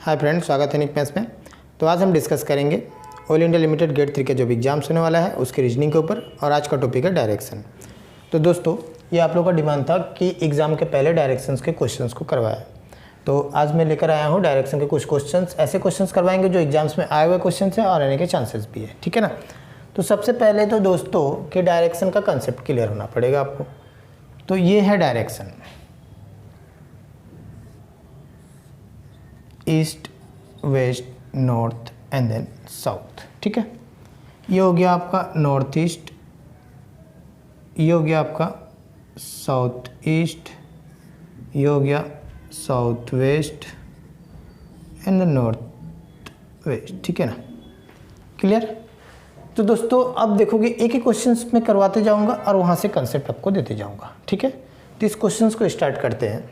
Hi friends, स्वागत है निक maths में। तो आज हम डिस्कस करेंगे ऑल इंडिया लिमिटेड गेट 3 के जो भी एग्जाम्स होने वाला है उसके रीजनिंग के ऊपर, और आज का टॉपिक है डायरेक्शन। तो दोस्तों, ये आप लोगों का डिमांड था कि एग्ज़ाम के पहले डायरेक्शंस के क्वेश्चंस को करवाया, तो आज मैं लेकर आया हूँ डायरेक्शन के कुछ क्वेश्चंस। ऐसे क्वेश्चंस करवाएंगे जो एग्जाम्स में आए हुए क्वेश्चन हैं और आने के चांसेस भी है, ठीक है ना। तो सबसे पहले तो दोस्तों कि डायरेक्शन का कंसेप्ट क्लियर होना पड़ेगा आपको। तो ये है direction, east, west, north and then south, ठीक है। ये हो गया आपका नॉर्थ ईस्ट, ये हो गया आपका साउथ ईस्ट, ये हो गया south west and then north west, ठीक है ना। क्लियर। तो दोस्तों अब देखोगे एक एक क्वेश्चन में करवाते जाऊंगा और वहाँ से कंसेप्ट आपको देते जाऊंगा, ठीक है। तो इस क्वेश्चन को स्टार्ट करते हैं।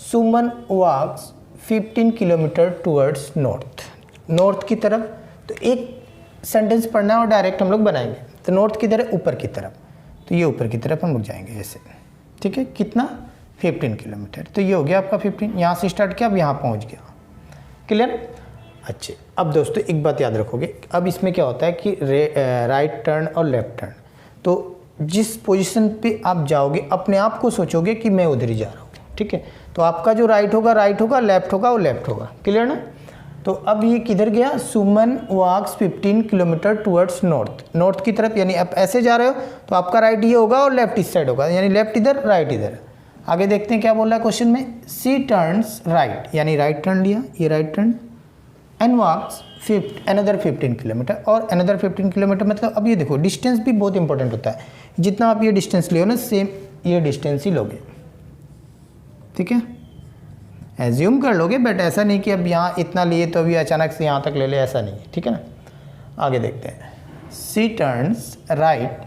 सुमन वॉक्स 15 किलोमीटर टूवर्ड्स नॉर्थ, नॉर्थ की तरफ। तो एक सेंटेंस पढ़ना है और डायरेक्ट हम लोग बनाएंगे। तो नॉर्थ की तरफ, ऊपर की तरफ, तो ये ऊपर की तरफ हम लोग जाएंगे ऐसे, ठीक है। कितना? 15 किलोमीटर। तो ये हो गया आपका 15, यहाँ से स्टार्ट किया, अब यहाँ पहुँच गया। क्लियर। अच्छे, अब दोस्तों एक बात याद रखोगे, अब इसमें क्या होता है कि राइट टर्न और लेफ्ट टर्न। तो जिस पोजीशन पे आप जाओगे अपने आप को सोचोगे कि मैं उधर ही जा रहा हूँ, ठीक है। तो आपका जो राइट होगा राइट होगा, लेफ्ट होगा वो लेफ्ट होगा। क्लियर ना। तो अब ये किधर गया? सुमन वॉक्स 15 किलोमीटर टूवर्ड्स नॉर्थ, नॉर्थ की तरफ। यानी आप ऐसे जा रहे हो तो आपका राइट ये होगा और लेफ्ट इस साइड होगा, यानी लेफ्ट इधर राइट इधर। आगे देखते हैं क्या बोल रहा है क्वेश्चन में। सी टर्न्स राइट, यानी राइट टर्न लिया, ये right turn, and walks another 15 kilometre. और अनदर 15 किलोमीटर मतलब अब ये देखो डिस्टेंस भी बहुत इंपॉर्टेंट होता है। जितना आप ये डिस्टेंस लियो ना, सेम ये डिस्टेंस ही लोगे, ठीक है। एज्यूम कर लोगे, बट ऐसा नहीं कि अब यहाँ इतना लिए तो अभी अचानक से यहाँ तक ले ले, ऐसा नहीं है, ठीक है ना। आगे देखते हैं। सी टर्न्स राइट,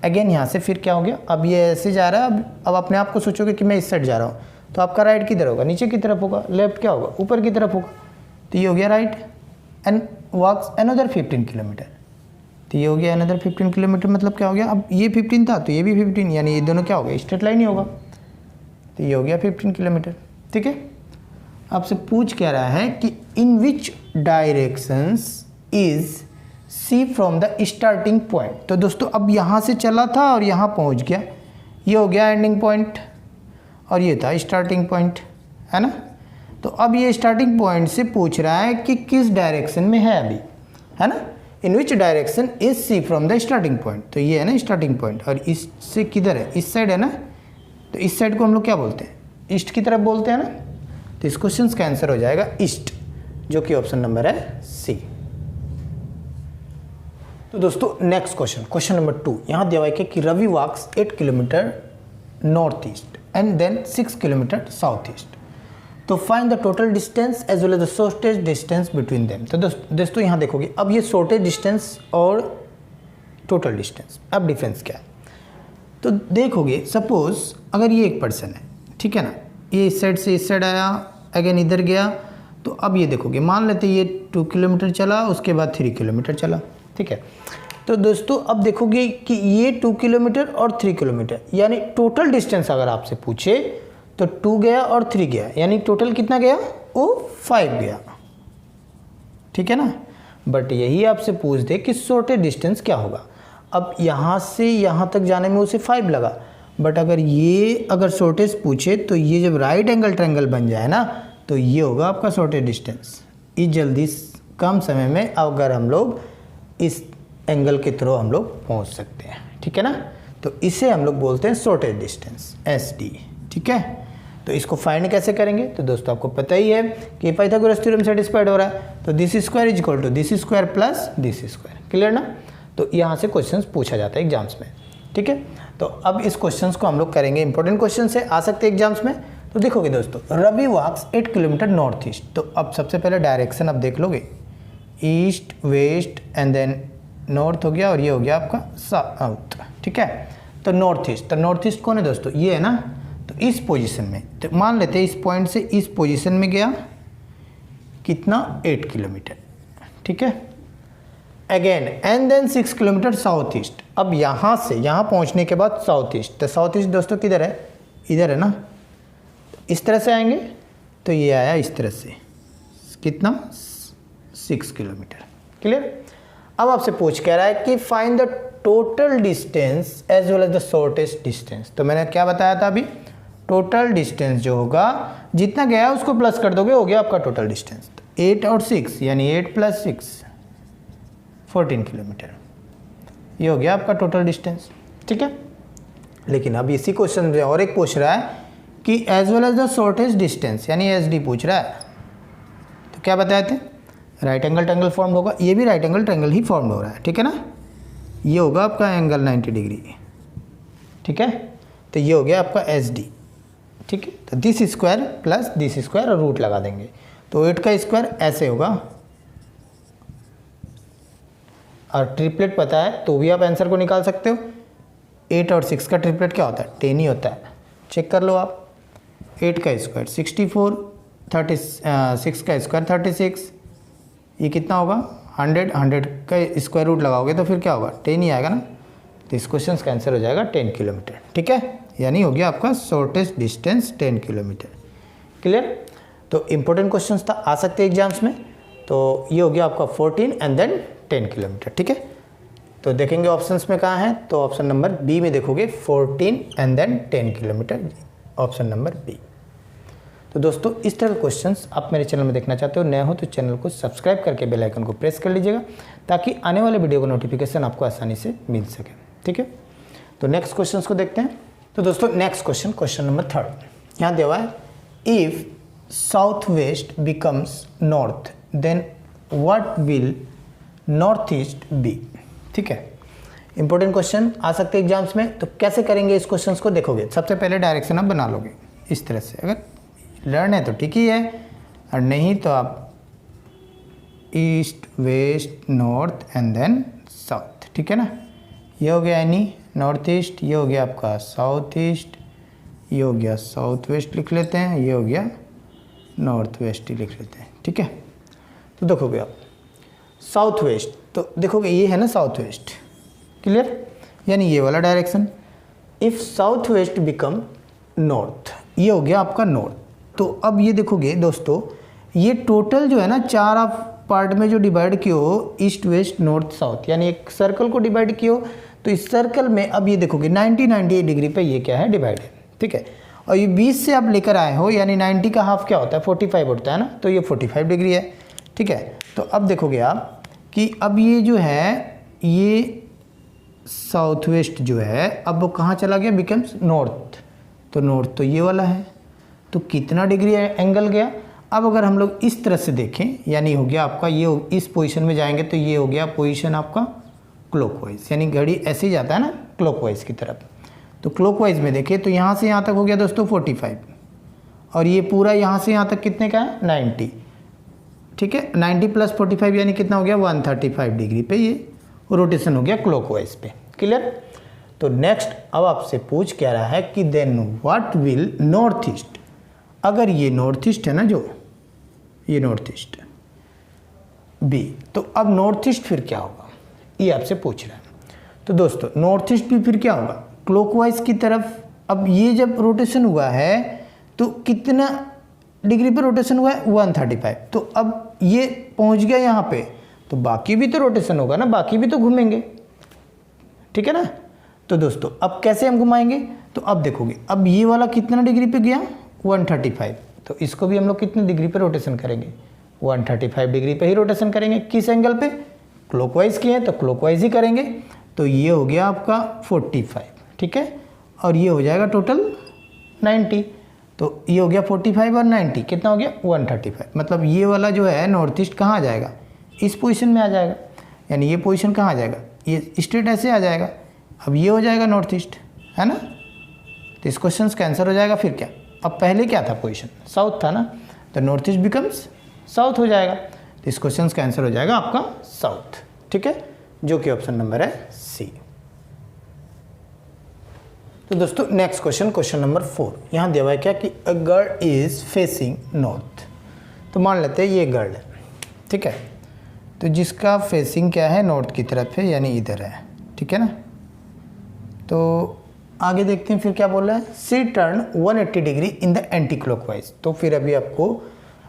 अगेन यहाँ से फिर क्या हो गया, अब ये ऐसे जा रहा है। अब अपने आप को सोचोगे कि मैं इस साइड जा रहा हूँ, तो आपका राइट किधर होगा? नीचे की तरफ होगा। लेफ्ट क्या होगा? ऊपर की तरफ होगा। तो ये हो गया right, and walks another 15 kilometre. तो ये हो गया अनदर 15 किलोमीटर, मतलब क्या हो गया, अब ये 15 था तो ये भी 15, यानी ये दोनों क्या हो गया? स्ट्रेट लाइन ही होगा। तो ये हो गया 15 किलोमीटर, ठीक है। आपसे पूछ क्या रहा है कि in which directions is she from the starting point. तो दोस्तों अब यहाँ से चला था और यहाँ पहुँच गया, ये हो गया एंडिंग पॉइंट और ये था स्टार्टिंग पॉइंट, है ना। तो अब ये स्टार्टिंग पॉइंट से पूछ रहा है कि किस डायरेक्शन में है अभी, है ना। In which direction is she from the starting point. तो ये है ना स्टार्टिंग पॉइंट, और इससे किधर है? इस साइड है ना। तो इस साइड को हम लोग क्या बोलते हैं? ईस्ट की तरफ बोलते हैं ना। तो इस क्वेश्चन का आंसर हो जाएगा ईस्ट, जो कि ऑप्शन नंबर है सी। तो दोस्तों नेक्स्ट क्वेश्चन, क्वेश्चन नंबर 2। यहाँ दिया हुआ है कि Ravi walks 8 kilometre north east and then 6 kilometre south east. तो find the total distance as well as the shortest distance between them. तो दोस्तों यहाँ देखोगे, अब ये शॉर्टेज डिस्टेंस और टोटल डिस्टेंस, अब डिफरेंस क्या है? तो देखोगे सपोज अगर ये एक पर्सन है, ठीक है ना, ये इस साइड से इस साइड आया, अगेन इधर गया। तो अब ये देखोगे, मान लेते ये 2 किलोमीटर चला, उसके बाद 3 किलोमीटर चला, ठीक है। तो दोस्तों अब देखोगे कि ये 2 किलोमीटर और 3 किलोमीटर, यानी टोटल डिस्टेंस अगर आपसे पूछे तो 2 गया और 3 गया, यानी टोटल कितना गया? वो 5 गया, ठीक है ना। बट यही आपसे पूछ दे कि शॉर्टेज डिस्टेंस क्या होगा। अब यहाँ से यहाँ तक जाने में उसे 5 लगा, बट अगर शॉर्टेज पूछे तो ये जब राइट एंगल ट्रायंगल बन जाए ना, तो ये होगा आपका शॉर्टेज डिस्टेंस। इस जल्दी कम समय में अगर हम लोग इस एंगल के थ्रू हम लोग पहुँच सकते हैं, ठीक है ना। तो इसे हम लोग बोलते हैं शॉर्टेज डिस्टेंस, SD, ठीक है। तो इसको फाइंड कैसे करेंगे? तो दोस्तों आपको पता ही है कि पाइथागोरस थ्योरम सेटिस्फाइड हो रहा है, तो this square is equal to this square plus this square. Clear ना। तो यहाँ से क्वेश्चंस पूछा जाता है एग्जाम्स में, ठीक है। तो अब इस क्वेश्चंस को हम लोग करेंगे, इंपॉर्टेंट क्वेश्चन से आ सकते हैं एग्जाम्स में। तो देखोगे दोस्तों, Ravi walks 8 kilometre north east. तो अब सबसे पहले डायरेक्शन अब देख लोगे, east, west and then north हो गया, और ये हो गया आपका साउथ, ठीक है। तो नॉर्थ ईस्ट, तो नॉर्थ ईस्ट कौन है दोस्तों? ये है ना। तो इस पोजीशन में, तो मान लेते हैं इस पॉइंट से इस पोजीशन में गया कितना? 8 किलोमीटर, ठीक है। Again and then 6 kilometre south east. अब यहाँ से यहाँ पहुँचने के बाद साउथ ईस्ट। तो साउथ ईस्ट दोस्तों किधर है? इधर है ना। इस तरह से आएंगे तो ये आया इस तरह से कितना 6 किलोमीटर। क्लियर। अब आपसे पूछ कह रहा है कि find the total distance as well as the shortest distance. तो मैंने क्या बताया था अभी, टोटल डिस्टेंस जो होगा जितना गया उसको प्लस कर दोगे, हो गया आपका टोटल डिस्टेंस। 8 और 6 यानी 8 + 6 14 किलोमीटर, ये हो गया आपका टोटल डिस्टेंस। ठीक है। लेकिन अब इसी क्वेश्चन में और एक पूछ रहा है कि as well as the shortest distance यानी SD पूछ रहा है। तो क्या बताए थे, राइट एंगल ट्रायंगल फॉर्म होगा, ये भी राइट एंगल ट्रायंगल ही फॉर्म हो रहा है। ठीक है ना, ये होगा आपका एंगल 90 डिग्री। ठीक है, तो ये हो गया आपका SD। ठीक है, तो this square plus this square और रूट लगा देंगे, तो 8 का स्क्वायर ऐसे होगा, और ट्रिपलेट पता है तो भी आप आंसर को निकाल सकते हो। 8 और 6 का ट्रिपलेट क्या होता है, 10 ही होता है, चेक कर लो आप। 8 का स्क्वायर 64, 6 का स्क्वायर 36, ये कितना होगा 100, 100 का स्क्वायर रूट लगाओगे तो फिर क्या होगा 10 ही आएगा ना। तो इस क्वेश्चन का आंसर हो जाएगा 10 किलोमीटर। ठीक है, यानी हो गया आपका शॉर्टेस्ट डिस्टेंस 10 किलोमीटर। क्लियर। तो इंपॉर्टेंट क्वेश्चंस था, आ सकते हैं एग्जाम्स में। तो ये हो गया आपका 14 एंड देन 10 किलोमीटर। ठीक है, तो देखेंगे ऑप्शंस में कहाँ है, तो ऑप्शन नंबर बी में देखोगे 14 and then 10 kilometre, option number B. तो दोस्तों इस तरह के क्वेश्चंस आप मेरे चैनल में देखना चाहते हो, नए हो तो चैनल को सब्सक्राइब करके बेल आइकन को प्रेस कर लीजिएगा, ताकि आने वाले वीडियो का नोटिफिकेशन आपको आसानी से मिल सके। ठीक है, तो नेक्स्ट क्वेश्चन को देखते हैं। तो दोस्तों नेक्स्ट क्वेश्चन, क्वेश्चन नंबर 3 यहाँ दिया हुआ है, if south west becomes north then what will north east be. ठीक है, इंपॉर्टेंट क्वेश्चन आ सकते हैं एग्जाम्स में। तो कैसे करेंगे इस क्वेश्चन को, देखोगे सबसे पहले डायरेक्शन आप बना लोगे इस तरह से, अगर लर्न है तो ठीक ही है, और नहीं तो आप east west north and then south. ठीक है ना, ये हो गया यानी नॉर्थ ईस्ट, ये हो गया आपका साउथ ईस्ट, ये हो गया साउथ वेस्ट लिख लेते हैं, ये हो गया नॉर्थ वेस्ट ही लिख लेते हैं। ठीक है, तो देखोगे आप साउथ वेस्ट, तो देखोगे ये है ना साउथ वेस्ट। क्लियर, यानी ये वाला direction. If south west become north, ये हो गया आपका नॉर्थ। तो अब ये देखोगे दोस्तों, ये टोटल जो है ना 4 आप पार्ट में जो डिवाइड किए हो, ईस्ट वेस्ट नॉर्थ साउथ, यानी एक सर्कल को डिवाइड किए हो, तो इस सर्कल में अब ये देखोगे 90 डिग्री पे ये क्या है, डिवाइड है। ठीक है, और ये 20 से आप लेकर आए हो, यानी 90 का हाफ क्या होता है 45 होता है ना, तो ये 45 डिग्री है। ठीक है, तो अब देखोगे आप कि अब ये जो है ये साउथ वेस्ट जो है अब वो कहाँ चला गया, बिकम्स नॉर्थ। तो नॉर्थ तो ये वाला है, तो कितना डिग्री एंगल गया। अब अगर हम लोग इस तरह से देखें, यानी हो गया आपका ये इस पोजीशन में जाएंगे तो ये हो गया पोजीशन आपका क्लॉकवाइज, यानी घड़ी ऐसे ही जाता है ना क्लॉकवाइज की तरफ। तो क्लॉकवाइज में देखें तो यहाँ से यहाँ तक हो गया दोस्तों 45, और ये पूरा यहाँ से यहाँ तक कितने का है 90। ठीक है, 90 + 45 यानी कितना हो गया 135 डिग्री पे ये रोटेशन हो गया क्लॉकवाइज पे। क्लियर। तो नेक्स्ट अब आपसे पूछ क्या रहा है कि then what will north east, अगर ये नॉर्थ ईस्ट है ना, जो ये नॉर्थ ईस्ट बी, तो अब नॉर्थ ईस्ट फिर क्या होगा, ये आपसे पूछ रहा है। तो दोस्तों नॉर्थ ईस्ट भी फिर क्या होगा, क्लॉकवाइज की तरफ। अब ये जब रोटेशन हुआ है तो कितना डिग्री पे रोटेशन हुआ है 135, तो अब ये पहुंच गया यहाँ पे, तो बाकी भी तो रोटेशन होगा ना, बाकी भी तो घूमेंगे। ठीक है ना, तो दोस्तों अब कैसे हम घुमाएंगे, तो अब देखोगे अब ये वाला कितना डिग्री पे गया 135, तो इसको भी हम लोग कितने डिग्री पे रोटेशन करेंगे 135 डिग्री पे ही रोटेशन करेंगे। किस एंगल पे, क्लॉकवाइज किए हैं तो क्लॉकवाइज ही करेंगे। तो ये हो गया आपका 45। ठीक है, और ये हो जाएगा टोटल 90, तो ये हो गया 45 और 90 कितना हो गया 135। मतलब ये वाला जो है नॉर्थ ईस्ट कहाँ आ जाएगा, इस पोजीशन में आ जाएगा, यानी ये पोजीशन कहाँ आ जाएगा, ये स्ट्रेट ऐसे आ जाएगा। अब ये हो जाएगा नॉर्थ ईस्ट, है ना। तो इस क्वेश्चन का आंसर हो जाएगा फिर क्या, अब पहले क्या था पोजीशन साउथ था ना, तो नॉर्थ ईस्ट बिकम्स साउथ हो जाएगा। तो इस क्वेश्चन का आंसर हो जाएगा आपका साउथ। ठीक है, जो कि ऑप्शन नंबर है सी। तो दोस्तों नेक्स्ट क्वेश्चन, क्वेश्चन नंबर 4 यहाँ दिया हुआ है क्या कि a girl is facing north. तो मान लेते हैं ये गर्ल है, ठीक है, तो जिसका फेसिंग क्या है नॉर्थ की तरफ है, यानी इधर है। ठीक है ना, तो आगे देखते हैं फिर क्या बोल रहा है, she turn 180 degree in the anti clockwise. तो फिर अभी आपको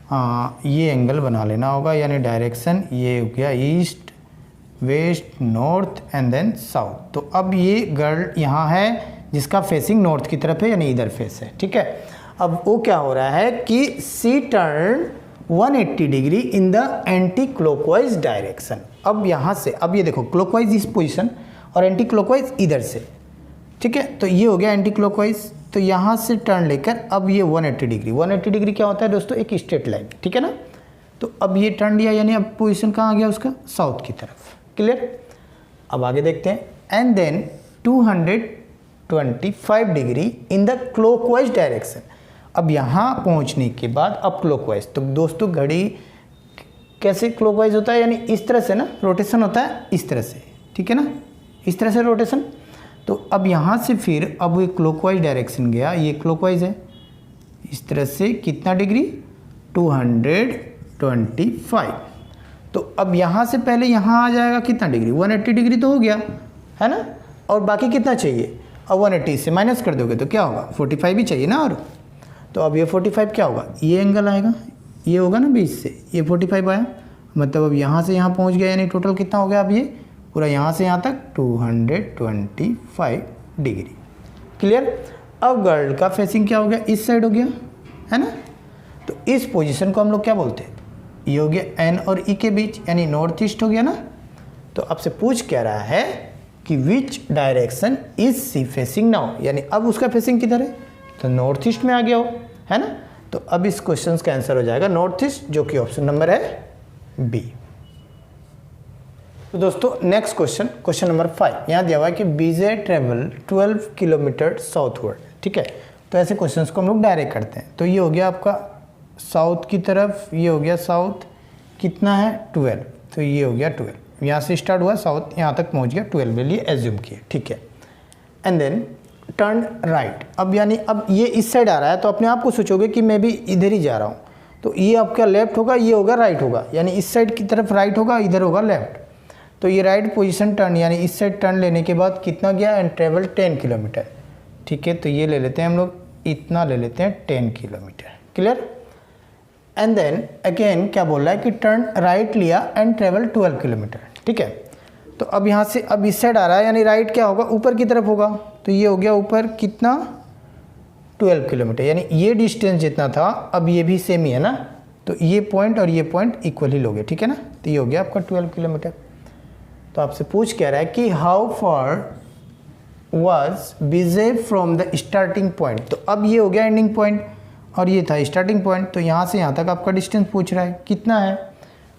ये एंगल बना लेना होगा, यानी डायरेक्शन ये हो गया east, west, north and then south. तो अब ये गर्ल यहाँ है जिसका फेसिंग नॉर्थ की तरफ है, यानी इधर फेस है, ठीक है। अब वो क्या हो रहा है कि she turn 180 degree in the anti clockwise direction. अब यहाँ से, अब ये देखो क्लॉकवाइज इस पोजीशन और एंटी क्लॉकवाइज इधर से, ठीक है। तो ये हो गया एंटी क्लॉकवाइज। तो यहाँ से टर्न लेकर अब ये 180 डिग्री, 180 डिग्री क्या होता है दोस्तों, एक स्ट्रेट लाइन, ठीक है ना। तो अब ये टर्न लिया, यानी अब पोजीशन कहाँ आ गया उसका, साउथ की तरफ। क्लियर। अब आगे देखते हैं। And then 225 degree in the clockwise direction. अब यहाँ पहुँचने के बाद अब क्लॉकवाइज, तो दोस्तों घड़ी कैसे क्लॉकवाइज होता है, यानी इस तरह से ना रोटेशन होता है, इस तरह से, ठीक है ना, इस तरह से रोटेशन। तो अब यहाँ से फिर अब ये क्लॉकवाइज डायरेक्शन गया, ये क्लॉकवाइज है, इस तरह से कितना डिग्री, 225। तो अब यहाँ से पहले यहाँ आ जाएगा कितना डिग्री, 180 डिग्री तो हो गया है ना, और बाकी कितना चाहिए, अब 180 से माइनस कर दोगे तो क्या होगा, 45 ही चाहिए ना। और तो अब ये 45 क्या होगा, ये एंगल आएगा, ये होगा ना बीच से, ये 45 आया, मतलब अब यहाँ से यहाँ पहुँच गया, यानी टोटल कितना हो गया, अब ये पूरा यहाँ से यहाँ तक 225 डिग्री। क्लियर। अब गर्ल का फेसिंग क्या हो गया, इस साइड हो गया है ना। तो इस पोजीशन को हम लोग क्या बोलते हैं, ये हो गया एन और ई के बीच, यानी नॉर्थ ईस्ट हो गया ना। तो आपसे पूछ क्या रहा है कि विच direction is sea facing now, यानी अब उसका फेसिंग किधर है, तो नॉर्थ ईस्ट में आ गया हो, है ना। तो अब इस क्वेश्चन का आंसर हो जाएगा नॉर्थ ईस्ट, जो कि ऑप्शन नंबर है बी। तो दोस्तों नेक्स्ट क्वेश्चन, क्वेश्चन नंबर 5, यहाँ दिया हुआ है कि बीजे ट्रेवल 12 किलोमीटर साउथवर्ड, ठीक है। तो ऐसे क्वेश्चंस को हम लोग डायरेक्ट करते हैं। तो ये हो गया आपका साउथ की तरफ, ये हो गया साउथ, कितना है 12, तो ये हो गया 12, यहाँ से स्टार्ट हुआ साउथ, यहाँ तक पहुँच गया 12 के लिए एज्यूम किए, ठीक है। And then turn right. अब यानी अब ये इस साइड आ रहा है, तो अपने आप को सोचोगे कि मैं भी इधर ही जा रहा हूँ, तो ये आपका लेफ्ट होगा, ये होगा राइट होगा, यानी इस साइड की तरफ राइट होगा, इधर होगा लेफ्ट। तो ये राइट पोजीशन टर्न, यानी इस साइड टर्न लेने के बाद कितना गया, एंड ट्रेवल 10 किलोमीटर, ठीक है। तो ये ले लेते हैं हम लोग, इतना ले लेते हैं 10 kilometre. Clear. And then again क्या बोल रहा है कि टर्न राइट लिया एंड ट्रेवल 12 किलोमीटर, ठीक है। तो अब यहाँ से अब इस साइड आ रहा है, यानी राइट क्या होगा, ऊपर की तरफ होगा। तो ये हो गया ऊपर कितना, 12 किलोमीटर, यानी ये डिस्टेंस जितना था अब ये भी सेम ही है ना। तो ये पॉइंट और ये पॉइंट इक्वल ही लोगे, ठीक है ना। तो ये हो गया आपका 12 किलोमीटर। तो आपसे पूछ क्या रहा है कि how far was BJ from the starting point. तो अब ये हो गया एंडिंग पॉइंट और ये था स्टार्टिंग पॉइंट। तो यहाँ से यहाँ तक आपका डिस्टेंस पूछ रहा है कितना है।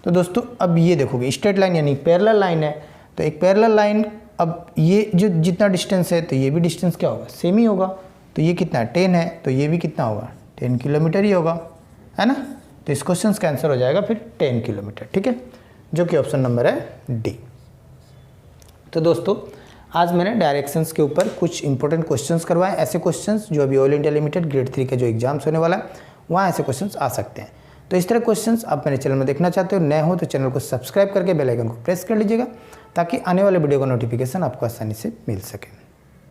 तो दोस्तों अब ये देखोगे स्ट्रेट लाइन यानी पैरेलल लाइन है, तो एक पैरेलल लाइन, अब ये जो जितना डिस्टेंस है तो ये भी डिस्टेंस क्या होगा, सेम ही होगा। तो ये कितना 10 है, तो ये भी कितना होगा 10 किलोमीटर ही होगा, है ना। तो इस क्वेश्चन का आंसर हो जाएगा फिर 10 किलोमीटर, ठीक है, जो कि ऑप्शन नंबर है डी। तो दोस्तों आज मैंने डायरेक्शंस के ऊपर कुछ इंपॉर्टेंट क्वेश्चंस करवाए, ऐसे क्वेश्चंस जो अभी ऑल इंडिया लिमिटेड ग्रेड 3 के जो एग्जाम्स होने वाला है वहाँ ऐसे क्वेश्चंस आ सकते हैं। तो इस तरह क्वेश्चंस आप मेरे चैनल में देखना चाहते हो, नए हो तो चैनल को सब्सक्राइब करके बेल आइकन को प्रेस कर लीजिएगा, ताकि आने वाले वीडियो का नोटिफिकेशन आपको आसानी से मिल सके।